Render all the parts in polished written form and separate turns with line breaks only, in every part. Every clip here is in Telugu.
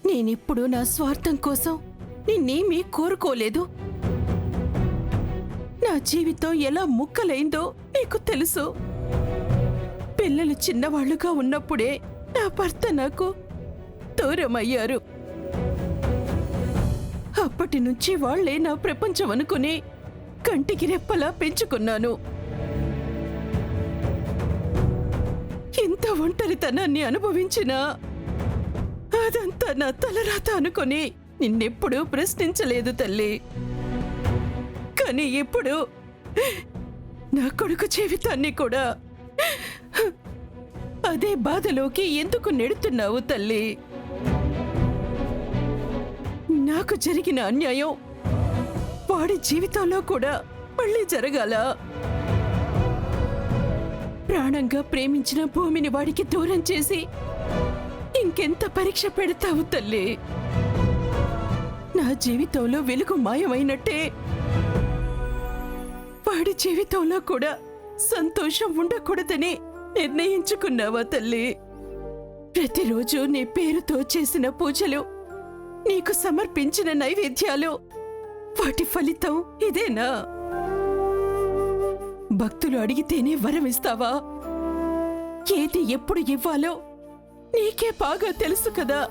నేనిప్పుడు నా స్వార్థం కోసం నిన్నేమీ కోరుకోలేదు. నా జీవితం ఎలా ముక్కలైందో నీకు తెలుసు. పిల్లలు చిన్నవాళ్లుగా ఉన్నప్పుడే నా భర్త నాకు దూరమయ్యారు. అప్పటి నుంచి వాళ్లే నా ప్రపంచం అనుకుని కంటికి రెప్పలా పెంచుకున్నాను. ఇంత ఒంటరితనాన్ని అనుభవించినా అదంతా నా తలరాత అనుకుని నిన్నెప్పుడూ ప్రశ్నించలేదు తల్లి. కానీ ఇప్పుడు నా కొడుకు జీవితాన్ని కూడా అదే బాధలోకి ఎందుకు నెడుతున్నావు తల్లి? నాకు జరిగిన అన్యాయం వాడి జీవితంలో కూడా మళ్ళీ జరగాల? ప్రాణంగా ప్రేమించిన భూమిని వాడికి దూరం చేసి ఇంకెంత పరీక్ష పెడతావు తల్లి? నా జీవితంలో వెలుగు మాయమైనట్టే వాడి జీవితంలో కూడా సంతోషం ఉండకూడదని నిర్ణయించుకున్నావా తల్లి? ప్రతిరోజు నీ పేరుతో చేసిన పూజలు, నీకు సమర్పించిన నైవేద్యాలు, వాటి ఫలితం ఇదేనా? భక్తులు అడిగితేనే వరం ఇస్తావా? ఏది ఎప్పుడు ఇవ్వాలో నీకే బాగా తెలుసు కదా.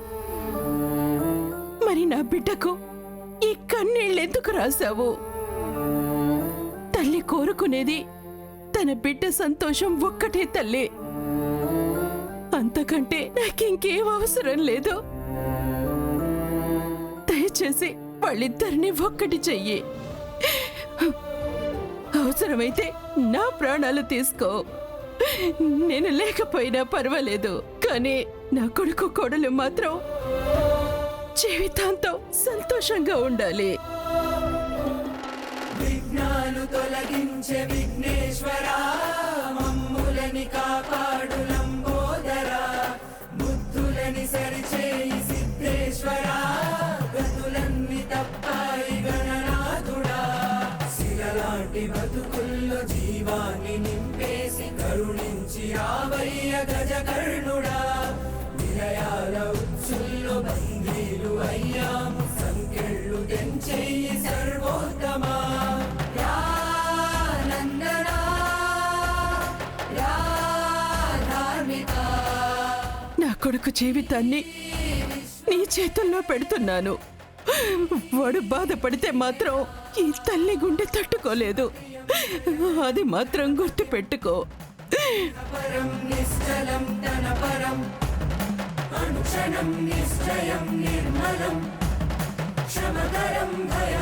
మరి నా బిడ్డకు ఈ కన్నీళ్ళెందుకు రాశావు? తల్లి కోరుకునేది తన బిడ్డ సంతోషం ఒక్కటే తల్లి. అంతకంటే నాకింకేం అవసరం లేదు. దయచేసి వాళ్ళిద్దరిని ఒక్కటి చెయ్యి. అవసరమైతే నా ప్రాణాలు తీసుకో. నేను లేకపోయినా పర్వాలేదు, కానీ నా కొడుకు కోడలు మాత్రం జీవితాంతం సంతోషంగా ఉండాలి.
విఘ్నాలు తొలగించే విఘ్నేశ్వరా, మమ్ములని కాపాడు లంబోదరా, బుద్ధులని సరిచేయి సిద్ధేశ్వరా, గతులన్నీ తప్పాయి గణనాథుడా, శిలలాంటి బతుకుల్లో జీవాన్ని నింపేసి కరుణించి రావయ్య గజకర్ణుడా, విలయాల ఉత్సుల్లో బందీలు అయ్యాము, సంకెళ్ళు తెంచెయ్యి సర్వోత్తమా.
నా కొడుకు జీవితాన్ని నీ చేతుల్లో పెడుతున్నాను. వాడు బాధపడితే మాత్రం ఈ తల్లి గుండె తట్టుకోలేదు. అది మాత్రం గుర్తు పెట్టుకో.
పరం నిశ్చలం తన పరం, అనుక్షణం నిశ్చయం నిర్మలం, క్షమకరం భయ